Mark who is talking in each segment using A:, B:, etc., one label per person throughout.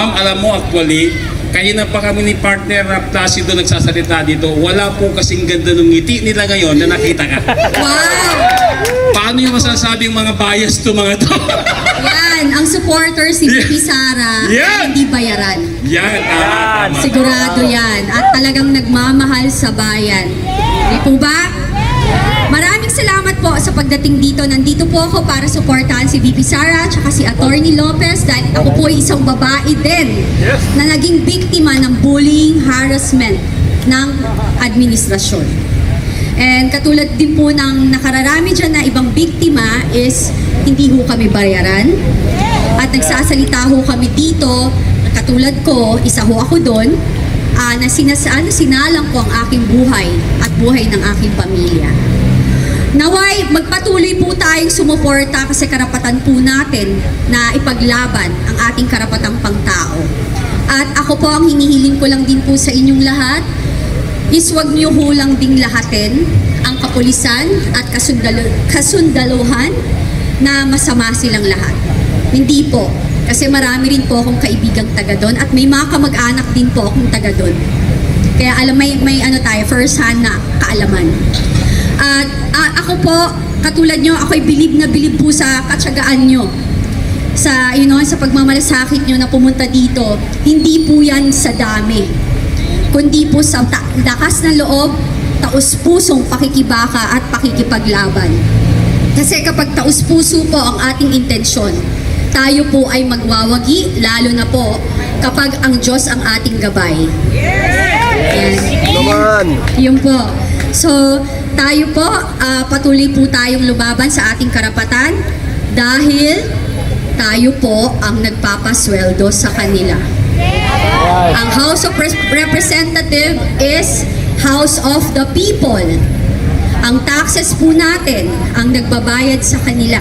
A: Ma'am, alam mo actually, kanina pa kami ni partner Placido nagsasalita dito, wala po kasing ganda ng ngiti nila ngayon na nakita ka.
B: Wow!
A: Paano yung masasabing mga bias to mga to?
B: Yan, ang supporter si Vicky Sara
A: Yan!
B: hindi bayaran.
A: Yan, tama.
B: Sigurado yan. At talagang nagmamahal sa bayan. Di po ba? Maraming salamat po sa pagdating dito. Nandito po ako para suportahan si VP Sara at si Attorney Lopez dahil ako po ay isang babae din na naging biktima ng bullying, harassment ng administrasyon. And katulad din po ng nakararami dyan na ibang biktima is hindi ho kami bayaran. At nagsasalita ho kami dito, katulad ko, isa ho ako doon, na sinalang ko ang aking buhay at buhay ng aking pamilya. Naway, magpatuloy po tayong sumuporta kasi karapatan po natin na ipaglaban ang ating karapatang pangtao. At ako po, ang hinihiling ko lang din po sa inyong lahat is wag niyo ho lang ding lahatin ang kapulisan at kasundaluhan na masama silang lahat. Hindi po. Kasi marami rin po akong kaibigang taga doon at may mga kamag-anak din po akong taga doon. Kaya alam, may ano tayo, first hand na kaalaman. At ako po, katulad nyo, ako'y bilib na bilib po sa katsagaan nyo. Sa, sa pagmamalasakit nyo na pumunta dito. Hindi po yan sa dami. Kundi po sa lakas ng loob, taus-pusong pakikibaka at pakikipaglaban. Kasi kapag taus-puso po ang ating intensyon, tayo po ay magwawagi, lalo na po kapag ang Diyos ang ating gabay. Yan. Yun po. So, tayo po, patuloy po tayong lumaban sa ating karapatan dahil tayo po ang nagpapasweldo sa kanila. Ang House of Representative is House of the People. Ang taxes po natin ang nagbabayad sa kanila.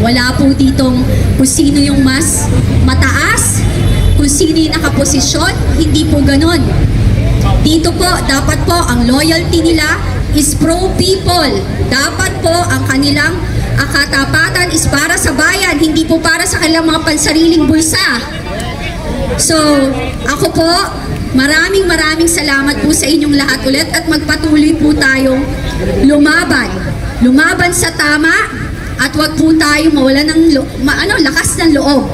B: Wala po ditong kung sino yung mas mataas, kung sino yung nakaposisyon, hindi po ganon. Dito po, dapat po ang loyalty nila is pro-people. Dapat po ang kanilang katapatan is para sa bayan, hindi po para sa kanilang mga pansariling bulsa. So, ako po, maraming salamat po sa inyong lahat ulit at magpatuloy po tayong lumaban. Lumaban sa tama at wag po tayo mawala ng lakas ng loob.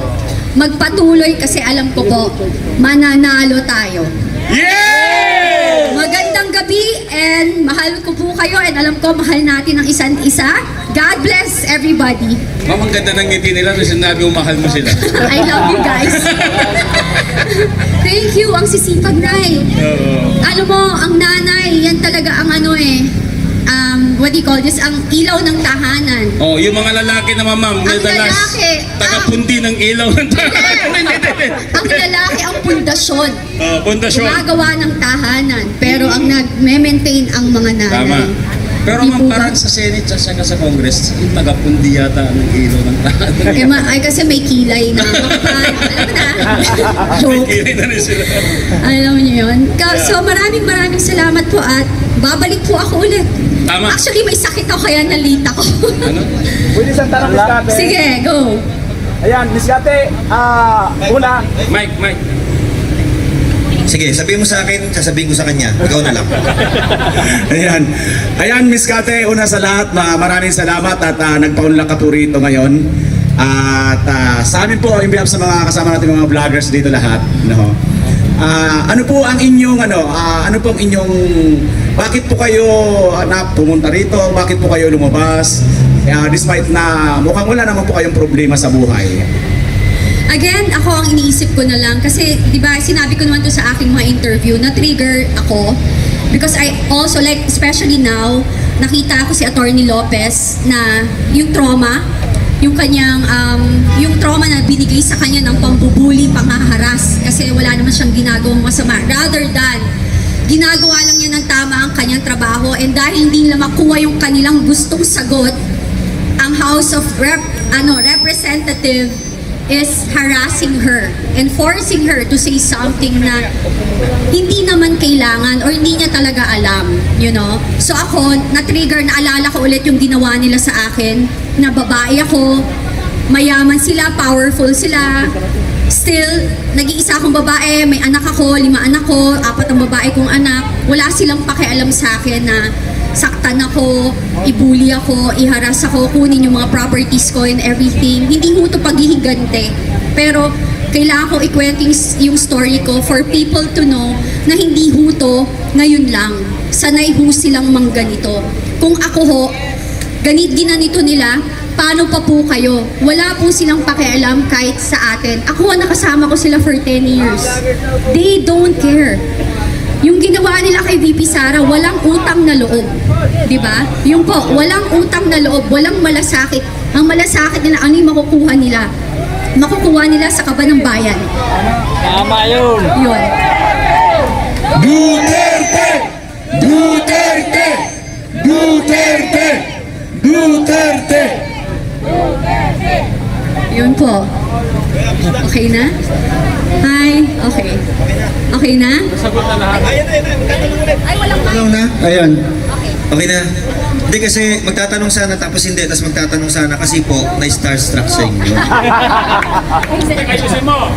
B: Magpatuloy kasi alam ko po, mananalo tayo.
A: Yeah!
B: Magandang gabi and mahal ko po kayo and alam ko mahal natin ang isa't isa. God bless everybody.
A: Ma'am, ang ganda ng ngiti nila nung sinabi mo mahal mo sila.
B: I love you guys. Thank you, ang sisipag nay. Alam mo, ang nanay, yan talaga ang what do you call this? Ang ilaw ng tahanan.
A: Oh, yung mga lalaki naman, ma'am,
B: ang lalaki,
A: tagapundi ng ilaw ng tahanan.
B: Ang lalaki ang pundasyon.
A: Pundasyon.
B: Gumagawa ng tahanan, pero ang nag-maintain ang mga nanay.
A: Tama. Pero ma'am, parang sa Senate at saka sa Congress, yung tagapundi yata ng ilaw ng tahanan.
B: Ay, kasi may kilay na. Alam mo na. Joke.
A: May kilay na rin sila.
B: Alam niyo yun. So maraming salamat po at babalik po ako ulit.
A: Tama.
B: Actually, may sakit ako kaya nalita ko.
A: Ano?
C: Pwede isang tanong, Miss Kate.
B: Sige, go.
C: Ayan, Miss Kate, una.
A: Mike.
D: Sige, sabihin mo sa akin, sasabihin ko sa kanya. Ikaw na lang.
C: Ayan, Miss Kate, una sa lahat, maraming salamat at nagpaunlak ka po rito ngayon. At sa amin po, in behalf sa mga kasama natin mga vloggers dito lahat, no? Ano po ang inyong bakit po kayo pumunta rito? Bakit po kayo lumabas? Despite na mukhang wala naman po kayong problema sa buhay.
B: Again, ako ang iniisip ko na lang kasi 'di ba, sinabi ko naman to sa aking mga interview na trigger ako because I also like, especially now, nakita ko si Attorney Lopez na yung trauma, yung kanyang yung trauma na binigay sa kanya ng pambubuli, panghaharas kasi wala naman siyang ginagawang masama, rather than ginagawa lang niya ng tama ang kanyang trabaho, and dahil hindi nila makuha yung kanilang gustong sagot, ang House of Representative is harassing her and forcing her to say something na hindi naman kailangan or hindi niya talaga alam, you know? So ako, na-trigger, naalala ko ulit yung ginawa nila sa akin, na babae ako, mayaman sila, powerful sila, still, nag-iisa akong babae, may anak ako, 5 anak ko, 4 ang babae kong anak. Wala silang pakialam sa akin na saktan ako, ibuli ako, iharas ako, kunin yung mga properties ko and everything. Hindi ho ito paghihigante. Pero kailangan ko ikwento yung story ko for people to know na hindi ho to ngayon lang. Sanay ho silang mangganito. Kung ako ho, ginanito nila, paano pa po kayo? Wala po silang pakialam kahit sa atin. Ako, nakasama ko sila for 10 years. They don't care. Yung ginawa nila kay VP Sara, walang utang na loob. Diba? Yung po, walang utang na loob, walang malasakit. Ang malasakit nila, ano yung makukuha nila? Makukuha nila sa kaba ng bayan.
E: Tama yun.
B: Yun.
C: Duterte! Duterte! Duterte! Duterte!
B: Yun po. Okay na? Hi. Okay. Okay na?
A: Sagot na lahat.
D: Ano na?
C: Ayan.
D: Okay na. Hindi kasi magtatanong sana tapos hindi, tapos magtatanong sana kasi po na-starstruck sa inyo.
A: Ayusin mo.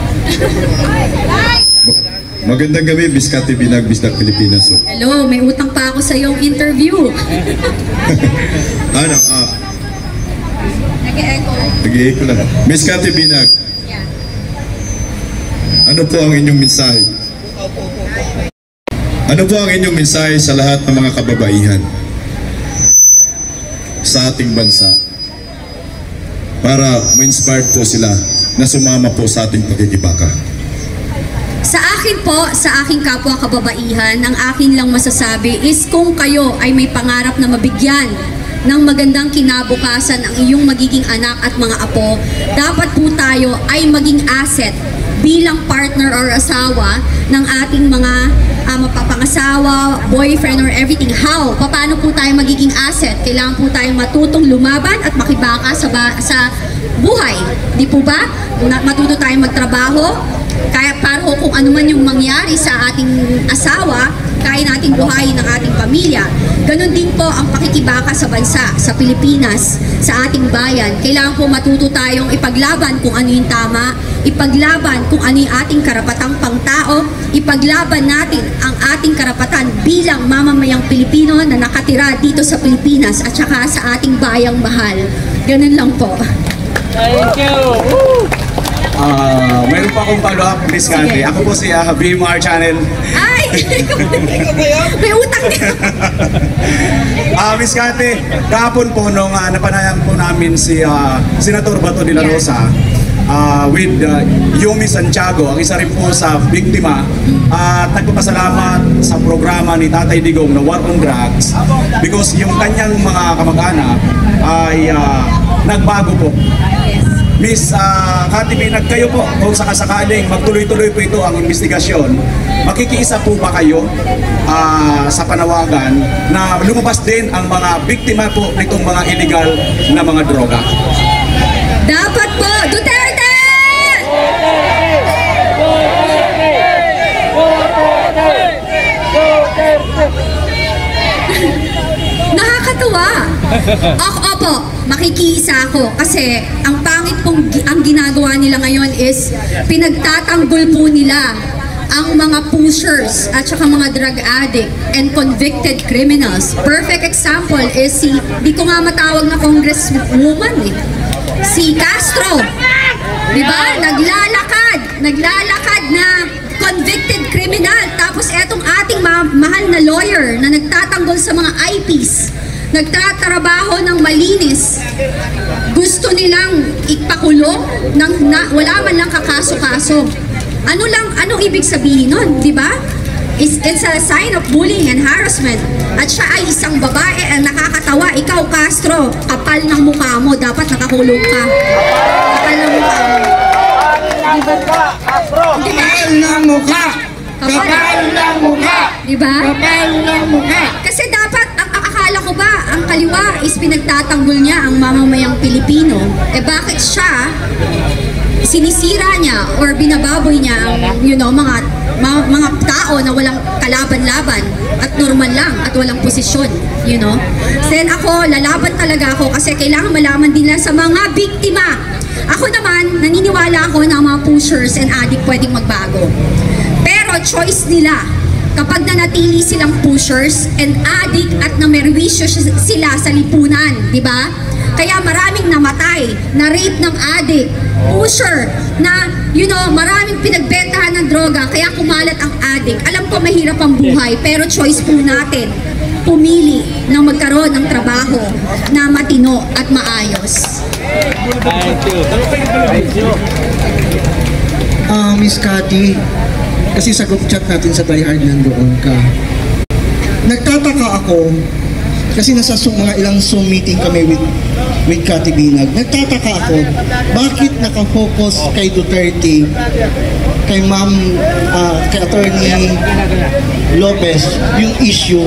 F: Magandang gabi, Biscate Binag, Bisdak Pilipinas. Oh.
B: Hello, may utang pa ako sa iyong interview.
F: Ano?
B: Nag-echo.
F: Nag-i-echo lang. Biscate Binag,
B: Yeah.
F: ano po ang inyong mensahe? Ano po ang inyong mensahe sa lahat ng mga kababaihan sa ating bansa para ma-inspired po sila na sumama po sa ating pagkikibaka?
B: Sa akin po, sa aking kapwa kababaihan, ang akin lang masasabi is kung kayo ay may pangarap na mabigyan ng magandang kinabukasan ang iyong magiging anak at mga apo, dapat po tayo ay maging asset bilang partner or asawa ng ating mga mapapangasawa, boyfriend or everything. How? Paano po tayo magiging asset? Kailangan po tayong matutong lumaban at makibaka sa buhay. Di po ba? Matuto tayong magtrabaho, kaya para kung ano man yung mangyari sa ating asawa, kaya nating buhayin ang ating pamilya. Ganon din po ang pakikibaka sa bansa, sa Pilipinas, sa ating bayan. Kailangan po matuto tayong ipaglaban kung ano yung tama, ipaglaban kung ano yung ating karapatang pangtao, ipaglaban natin ang ating karapatan bilang mamamayang Pilipino na nakatira dito sa Pilipinas at saka sa ating bayang mahal. Ganon lang po.
E: Thank you.
C: Meron pa akong follow-up, Miss Candy.
B: Sige.
C: Ako po si BMR Channel.
B: Ay! May utang din.
C: Miss Candy, kahapon po nung napanayan po namin si Senator Bato de la Rosa with Yumi Santiago, ang isa rin po sa biktima, at nagpapasalamat sa programa ni Tatay Digong na War on Drugs because yung kanyang mga kamag-anak ay nagbago po. Miss Cathy Binag, kayo po, kung sakasakaling magtuloy-tuloy po ito ang investigasyon, makikiisa po ba kayo sa panawagan na lumabas din ang mga biktima po nitong mga illegal na mga droga?
B: Dapat po, Duterte! Nakakatuwa. Opo, makikiisa ako kasi ang pangit pong ang ginagawa nila ngayon is pinagtatanggol po nila ang mga pushers at saka mga drug addict and convicted criminals. Perfect example is di ko nga matawag na congresswoman si Castro. Diba? Naglalakad na convicted criminal. Tapos etong ating mahal na lawyer na nagtatanggol sa mga IPs, nagtatrabaho ng malinis. Gusto nilang ipakulong wala man lang kakaso-kaso. Anong ibig sabihin nun, di ba? It's a sign of bullying and harassment. At siya ay isang babae ang nakakatawa. Ikaw, Castro, kapal ng mukha mo. Dapat nakakulong ka. Kapal ng mukha mo.
C: Kapal ng mukha! Kapal ng mukha!
B: Diba?
C: Kapal ng mukha!
B: Kasi dapat, ang akala ko ba, ang kaliwa is pinagtatanggol niya ang mamamayang Pilipino. Bakit siya sinisira niya or binababoy niya ang mga tao na walang kalaban-laban at normal lang at walang posisyon, Then ako, lalaban talaga ako kasi kailangan malaman din nila sa mga biktima Ako naman, naniniwala ako na ang mga pushers and addict pwedeng magbago. Pero choice nila kapag nanatili silang pushers and addict at namerwisyo sila sa lipunan, di ba? Kaya maraming namatay, na rape ng addict, pusher, na, maraming pinagbentahan ng droga, kaya kumalat ang addict. Alam ko mahirap ang buhay, pero choice po natin pumili na magkaroon ng trabaho na matino at maayos.
G: Miss Cathy, kasi sa group chat natin sa Die Hard nandoon ka. Nagtataka ako, kasi nasa mga ilang Zoom meeting kami with Cathy Binag. Nagtataka ako, bakit nakafocus kay Duterte, kay kay Attorney Lopez, yung issue.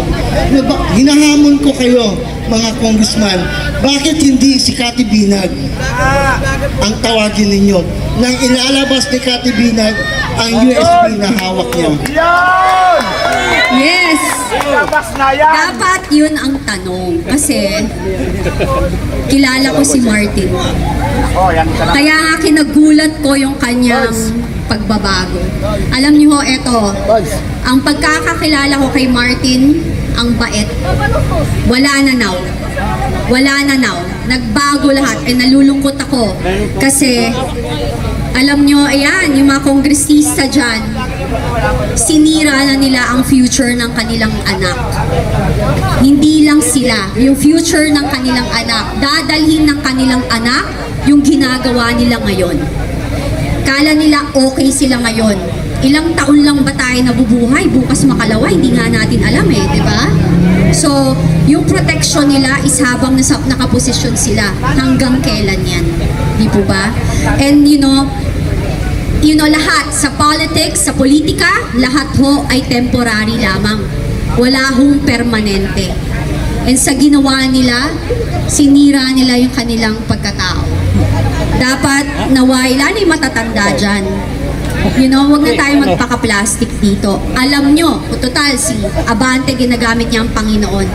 G: Hinahamon ko kayo, mga congressman, bakit hindi si Cathy Binag ang tawagin ninyo? Nang ilalabas ni Cathy Binag ang USB na hawak niya.
B: Yes! Dapat yun ang tanong. Kasi, kilala ko si Martin. Kaya nga kinagulat ko yung kanyang pagbabago. Alam niyo ho, eto, ang pagkakakilala ko kay Martin, ang bait. Wala na now. Nagbago lahat. Nalulungkot ako. Kasi, alam nyo, ayan, yung mga kongresista dyan, sinira na nila ang future ng kanilang anak. Hindi lang sila, yung future ng kanilang anak, dadalhin ng kanilang anak yung ginagawa nila ngayon. Kala nila okay sila ngayon. Ilang taon lang ba tayo nabubuhay? Bukas makalawa, hindi nga natin alam di ba? So, yung protection nila is habang nakaposisyon sila, hanggang kailan yan? Di po ba? And lahat sa politics, sa politika, lahat ho ay temporary lamang. Wala hong permanente. And sa ginawa nila, sinira nila yung kanilang pagkatao. Dapat naway, lalo yung matatanda dyan. Huwag na tayo magpaka-plastic dito. Alam nyo, total si Abante ginamit niya ang Panginoon.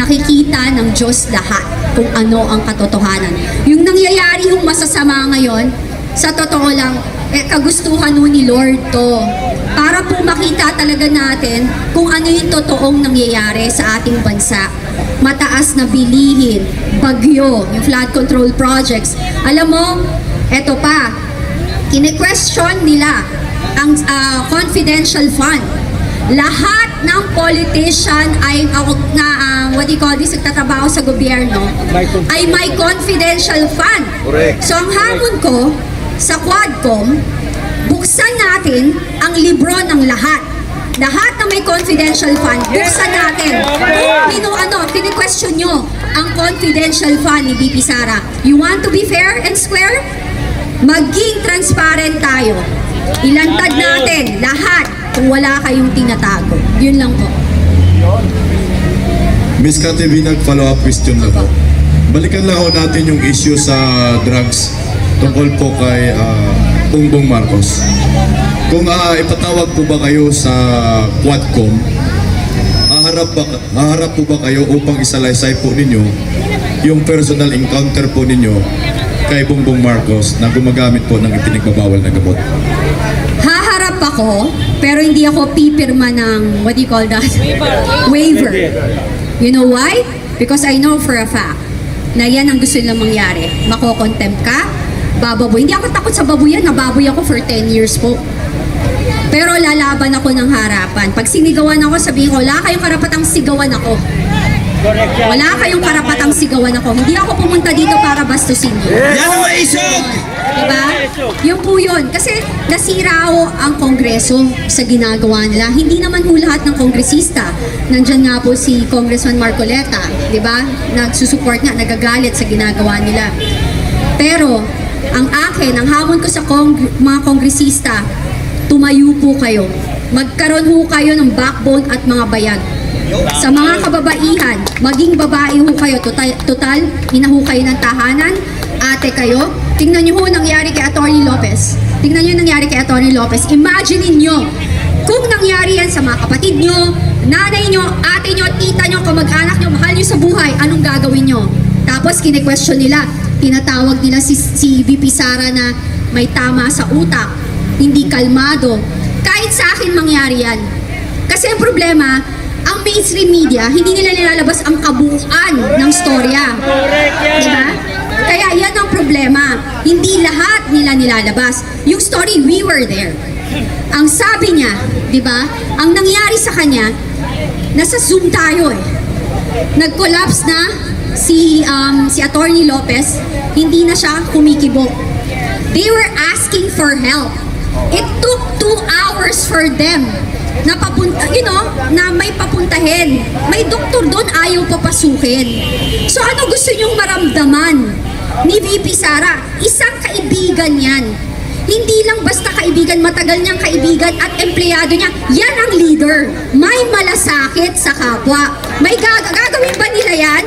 B: Nakikita ng Diyos lahat kung ano ang katotohanan. Yung nangyayari yung masasama ngayon, sa totoo lang, kagustuhan ni Lord to. Para po makita talaga natin kung ano yung totoong nangyayari sa ating bansa. Mataas na bilihin, bagyo, yung flood control projects. Alam mo, eto pa, kine-question nila ang confidential fund. Lahat ng politician ay nagtatrabaho sa gobyerno ay may confidential fund. So ang hamon ko sa Quadcom, buksan natin ang libro ng lahat. Lahat na may confidential fund, buksan natin. Kung kine-question nyo ang confidential fund ni VP Sara. You want to be fair and square? Maging transparent tayo. Ilantad natin lahat kung wala kayong tinatago. Yun lang po.
F: Miss Cathy Binag, follow-up question na po. Balikan lang ho natin yung issue sa drugs tungkol po kay Bongbong Marcos. Kung ipatawag po ba kayo sa Quadcom, haharap po ba kayo upang isalaysay po ninyo yung personal encounter po ninyo kay Bongbong Marcos na gumagamit po ng ipinagbabawal na gamot?
B: Haharap ako, pero hindi ako pipirma ng, waiver. You know why? Because I know for a fact na yan ang gusto nilang mangyari. Makokontempt ka, bababoy. Hindi ako takot sa baboy yan, nababoy ako for 10 years po. Pero lalaban ako ng harapan. Pag sinigawan ako, sabihin ko, wala kayong karapatang sigawan ako. Wala kayong karapatang sigawan ako. Hindi ako pumunta dito para bastusin niyo.
D: Yan ang maisog!
B: Diba? Yun po yun. Kasi nasira ho ang Kongreso sa ginagawa nila. Hindi naman ho lahat ng kongresista. Nandyan nga po si Congressman Marcoleta. Diba? Nagsusupport nga, nagagalit sa ginagawa nila. Pero, ang akin, ang hamon ko sa mga kongresista, tumayo po kayo. Magkaroon ho kayo ng backbone at mga bayag. Sa mga kababaihan, maging babae ho kayo. Total, ina ho kayo ng tahanan, ate kayo. Tingnan nyo ho nangyari kay Atty. Lopez. Tingnan nyo nangyari kay Atty. Lopez. Imagine niyo kung nangyari yan sa mga kapatid nyo, nanay nyo, ate nyo, tita nyo, kamag-anak nyo, mahal nyo sa buhay, anong gagawin nyo? Tapos kine-question nila, tinatawag nila si VP Sara na may tama sa utak, hindi kalmado. Kahit sa akin mangyari yan. Kasi ang problema, ang mainstream media, hindi nila nilalabas ang kabuuan ng storya. Diba? Kaya yan ang problema. Hindi lahat nila nilalabas. Yung story, we were there. Ang sabi niya, diba, ang nangyari sa kanya, nasa Zoom tayo eh. Nag-collapse na si Attorney Lopez, hindi na siya kumikibo. They were asking for help. It took 2 hours for them na na may papuntahin. May doktor doon, ayaw papasukin. So ano gusto niyong maramdaman ni VP Sara? Isang kaibigan yan. Hindi lang basta kaibigan, matagal niyang kaibigan at empleyado niya. Yan ang leader. May malasakit sa kapwa. May gagawin ba nila yan?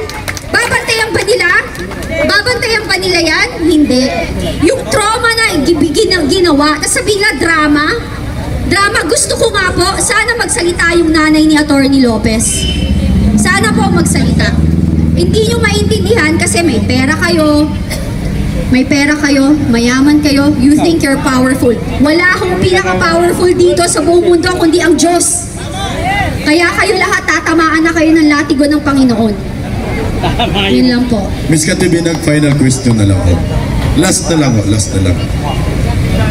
B: Babantayan ba nila? Babantayan ba nila yan? Hindi. Yung trauma na ginawa, tapos sabihin na drama, gusto ko nga po, sana magsalita yung nanay ni Attorney Lopez. Sana po magsalita. Hindi nyo maintindihan kasi may pera kayo, mayaman kayo, you think you're powerful. Wala akong pinaka-powerful dito sa buong mundo kundi ang Diyos. Kaya kayo lahat tatamaan na kayo ng latigo ng Panginoon. Yun lang po.
F: Miss Katibinag, final question na lang po. Last na lang.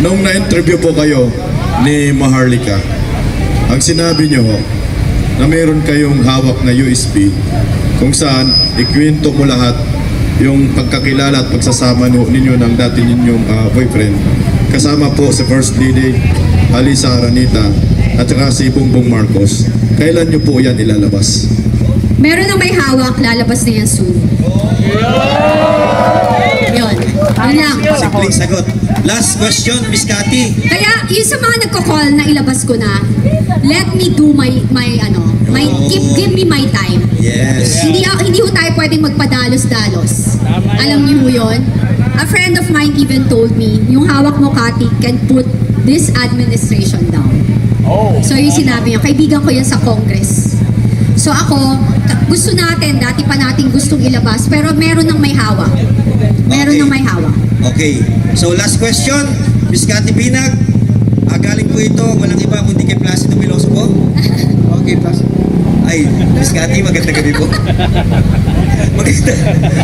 F: Nung na-interview po kayo ni Maharlika, ang sinabi niyo ho, na mayroon kayong hawak na USB kung saan ikwento ko lahat yung pagkakilala at pagsasama ninyo ng dati ninyong boyfriend. Kasama po si First Lady Alisa Aranita at saka si Bongbong Marcos. Kailan nyo po yan ilalabas?
B: Meron na may hawak, lalabas na yan soon. Yun. Yun lang.
D: Simpleng sagot. Last question, Miss Cathy.
B: Kaya yung sa mga nagko-call na ilabas ko na, let me do give me my time.
D: Yes.
B: Hindi ho tayo pwedeng magpadalos-dalos. Alam niyo ho yun? A friend of mine even told me, yung hawak mo, Cathy, can put this administration down. So yung sinabi niya, kaibigan ko yan sa Congress. So ako, gusto natin, dati pa natin gustong ilabas, pero meron ng may hawak. Meron ng may hawak.
D: Okay. So last question, Miss Cathy Binag. Galing po ito, walang iba kundi kay Placido Piloso po. Okay, Placido. Ay, Miss Cathy, magandang gabi po.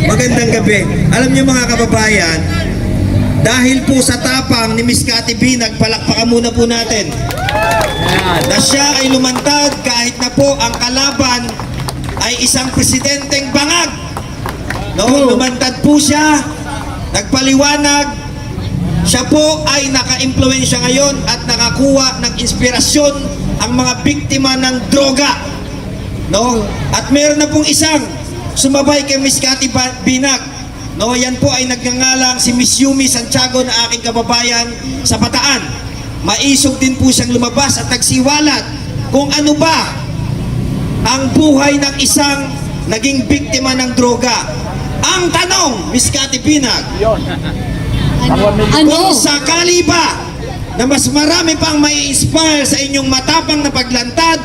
D: Magandang gabi. Alam niyo mga kababayan, dahil po sa tapang ni Miss Cathy Binag, palakpakan muna po natin. Na siya ay lumantad kahit na po ang kalaban ay isang presidenteng bangag. Lumantad po siya, nagpaliwanag. Siya po ay naka-impluwensya ngayon at nakakuha ng inspirasyon ang mga biktima ng droga. At meron na pong isang sumabay kay Miss Cathy Binag. Yan po ay nagngangalang si Miss Yumi Santiago na aking kababayan sa Bataan. Maisog din po siyang lumabas at nagsiwalat kung ano ba ang buhay ng isang naging biktima ng droga. Ang tanong, Miss Cathy Binag, kung sakali ba na mas marami pang may inspire sa inyong matapang na paglantad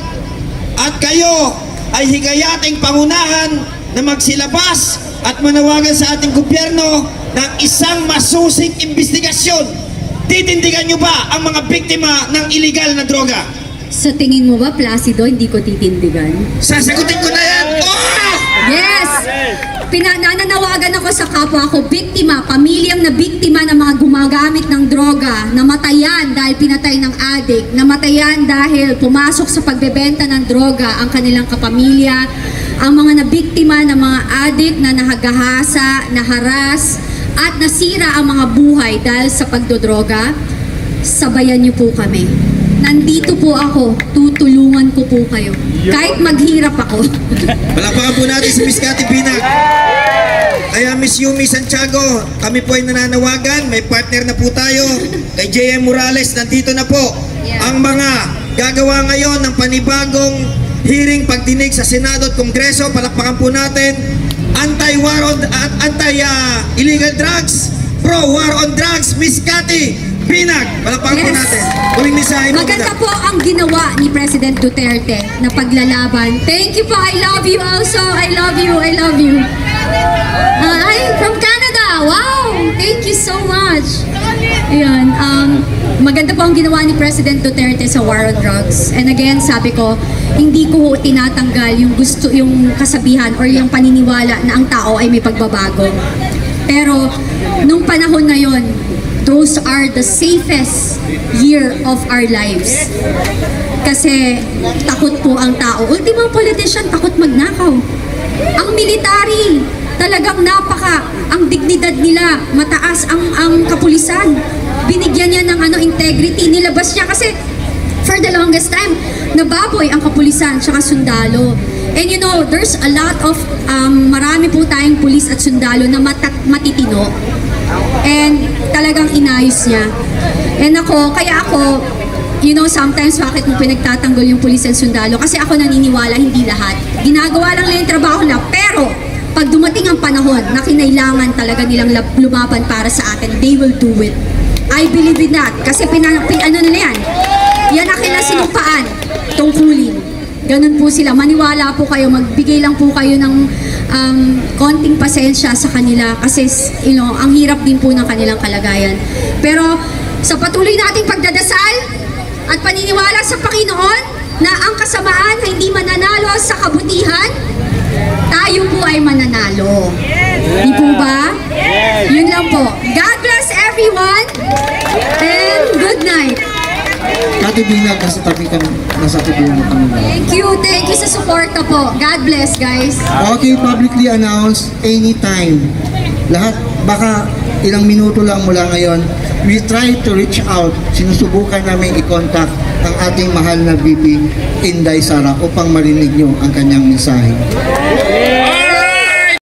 D: at kayo ay higayating pangunahan na magsilabas at manawagan sa ating gobyerno ng isang masusing investigasyon, titindigan nyo ba ang mga biktima ng illegal na droga?
B: Sa tingin mo ba, Placido, hindi ko titindigan?
D: Sasagutin ko na yan!
B: Yes! Nananawagan ako sa kapwa ko, biktima, pamilyang na biktima ng mga gumagamit ng droga, namatayan dahil pinatay ng adik, namatayan dahil pumasok sa pagbebenta ng droga ang kanilang kapamilya, ang mga nabiktima ng mga adik na nahagahasa, naharas, at nasira ang mga buhay dahil sa pagdodroga. Sabayan niyo po kami. Nandito po ako, tutulungan ko po kayo. Kahit maghirap ako.
D: Palakpakan po natin si Miss Cathy Binag. Kaya Miss Yumi Santiago, kami po ay nananawagan, may partner na po tayo. Kay JM Morales, nandito na po ang mga gagawa ngayon ng panibagong hearing pagdinig sa Senado at Kongreso. Palakpakan po natin. Anti-war on, anti-illegal drugs, pro-war on drugs, Miss Cathy Binag. Palakpakan po natin. Huling mensahe mo.
B: Maganda po ang ginawa ni President Duterte na paglalaban. Thank you po. I love you also. I love you. I love you. I'm from Canada. Wow! Thank you so much! Ayan, maganda po ang ginawa ni President Duterte sa war on drugs. And again, sabi ko, hindi ko tinatanggal yung gusto, yung kasabihan or yung paniniwala na ang tao ay may pagbabago. Pero, nung panahon na yon, those are the safest year of our lives. Kasi takot po ang tao. Ultimong politician, takot magnakaw. Ang military, talagang ang dignidad nila, mataas ang kapulisan. Binigyan niya ng integrity, nilabas niya kasi for the longest time, nababoy ang kapulisan tsaka sundalo. And you know, there's a lot of, marami po tayong pulis at sundalo na matitino. And talagang inayos niya. And kaya ako, you know, sometimes bakit mo pinagtatanggol yung pulis at sundalo? Kasi ako naniniwala, hindi lahat. Ginagawa lang nila yung trabaho nila, pero pag dumating ang panahon na kinailangan talaga nilang lumaban para sa atin, they will do it. I believe in that. Kasi ano nila yan? Yan ang kinasinumpaan, tungkulin. Ganun po sila. Maniwala po kayo, magbigay lang po kayo ng konting pasensya sa kanila kasi you know, ang hirap din po ng kanilang kalagayan. Pero sa patuloy nating pagdadasal at paniniwala sa Panginoon na ang kasamaan ay hindi mananalo sa kabutihan, tayo po ay mananalo. Di po ba? Yun lang po. God bless everyone and good night.
G: Kati Binag, nasa tabi kami, nasa tabi mo kami.
B: Thank you sa suporta po. God bless, guys.
G: Okay, publicly announce anytime. Lahat, baka ilang minuto lang mula ngayon, we try to reach out. Sinusubukan namin i-contact ang ating mahal na VP Inday Sara upang marinig nyo ang kanyang mensahe.